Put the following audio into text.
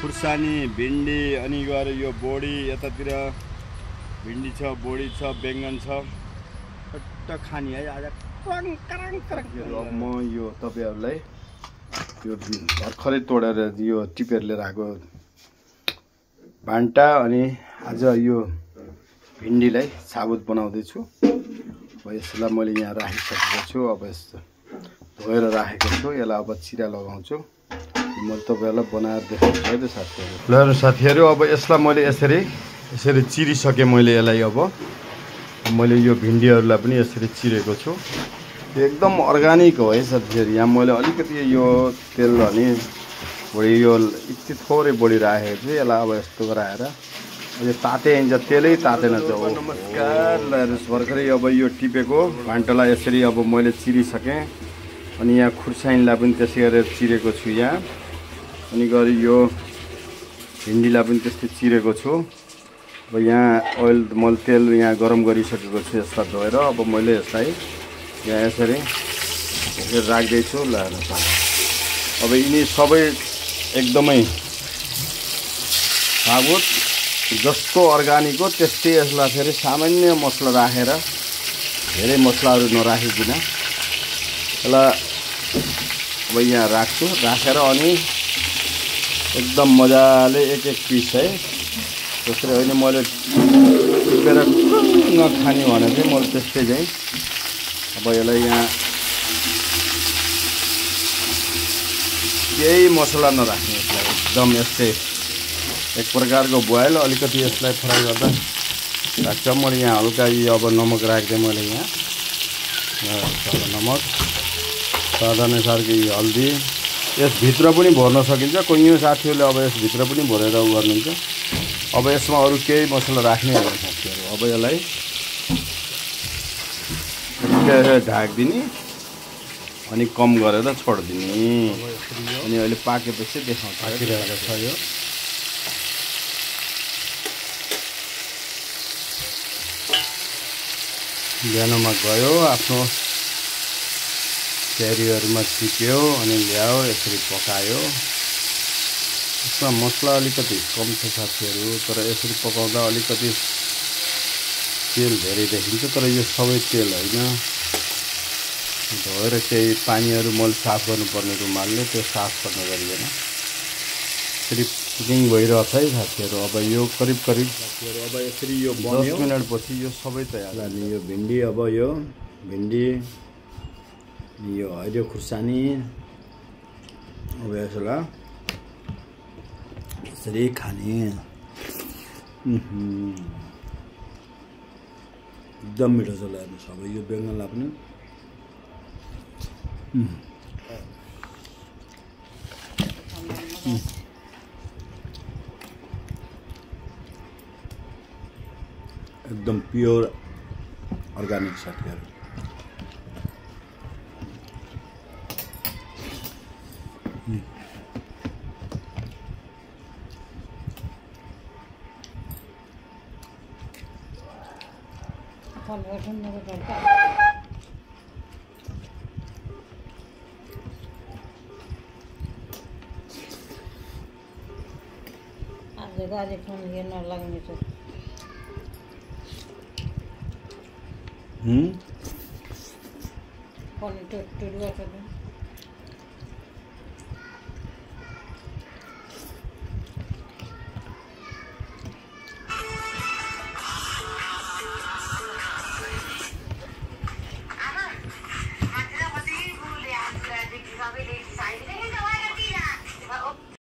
खुर्सानी भिन्डी अनि गएर यो बोडी यतातिर भिन्डी छ बोडी छ बेङ्गन छ टट्ट खानी है आज अब म यो तपाईहरुलाई यो भर्खरै तोडेर यो टिपेर लिएर आएको भान्टा अनि आज यो भिन्डीलाई साबुत बनाउँदै छु। अब यसलाई मैले यहाँ राखिसकेको छु। अब यस्तो धोएर राखेको छु। यसलाई अब चिरा लगाउँछु। मैले तपाईहरुलाई बनाएर देखाउँछु है त साथीहरु। ल साथीहरु अब यसलाई मैले यसरी चिरिसके मैले यसलाई अब मैले यो भिन्डीहरुलाई पनि यसरी चिरेको छु। एकदम अर्गानिक हो है साथीहरु। यहाँ मैले अलिकति यो तेल अनि बढी यो यति थोरै बढी राखेको छु। यसलाई अब यस्तो गराएर यो ताते हुन्छ तेलै तातेन त। नमस्कार ल भर्खरै अब यो टिपेको भान्टालाई यसरी अब मैले चिरिसके अनि यहाँ खुर्सानीलाई पनि त्यसै गरेर चिरेको छु यहाँ अनि गरी यो भिन्डीलाई पनि त्यस्तै चिरेको छु। अब यहाँ ओइल मैले तेल यहाँ गरम गरिसकेको छु। यसलाई धोएर अब मैले यसलाई यहाँ यसरी राख्दै छु। ल अब यिनी सबै एकदमै साबुत जस्तो अर्गानिक हो त्यस्तै यसलाई फेरि सामान्य मसला राखेर धेरै मसलाहरू नराखिकन यसलाई अब यहाँ राख्छु। राखेर अनि एकदम मजाले एक पिस है त्यसरी होइन मैले टिपेर नखाने भने चाहिँ मैले त्यस्तै चाहिँ अब यसलाई यहाँ केही मसला नराख्ने यसलाई एकदम यस्तै एक प्रकारको बोइल अलिकति यसलाई फ्राई गर्दा राख्छ। मैले यहाँ हल्का अब नमक राख्दै मैले यहाँ नमक स्वाद अनुसारको हल्दी यसभित्र पनि भर्न सकिन्छ। कोही साथीहरूले अब यसभित्र पनि भरेर गर्नुहुन्छ। अब यसमा अरू केही मसला राख्ने होइन साथीहरू। अब यसलाई ढाकिदिने अनि कम गरेर छोडिदिने अनि अहिले पाकेपछि देखाउँछ पाकिरहेको छ। यो बिहानमा गयो आफ्नो क्यारियरमा टिप्यो अनि ल्यायो यसरी पकायो। यसमा मसला अलिकति कम छ साथीहरू तर यसरी पकाउँदा अलिकति तेल धेरै देखिन्छ। तर यो सबै तेल होइन धोएर केही पानीहरू मैले साफ गर्नुपर्ने रुमालले त्यो साफ गर्न गरिएन। यसरी कुकिङ भइरहेछ है साथीहरू। अब यो करिब साथीहरू अब यसरी यो 10 मिनटपछि यो सबै तयार अनि यो भिन्डी अब यो भिन्डी यो हरियो खुर्सानी अब यसलाई यसरी खाने एकदम मिठो छ। हेर्नुहोस् अब यो बेङ्गनलाई पनि एकदम प्योर अर्गानिक साथीहरू। गाडी फोन हेर्न लाग्ने छ। फोन टुट गर्छ।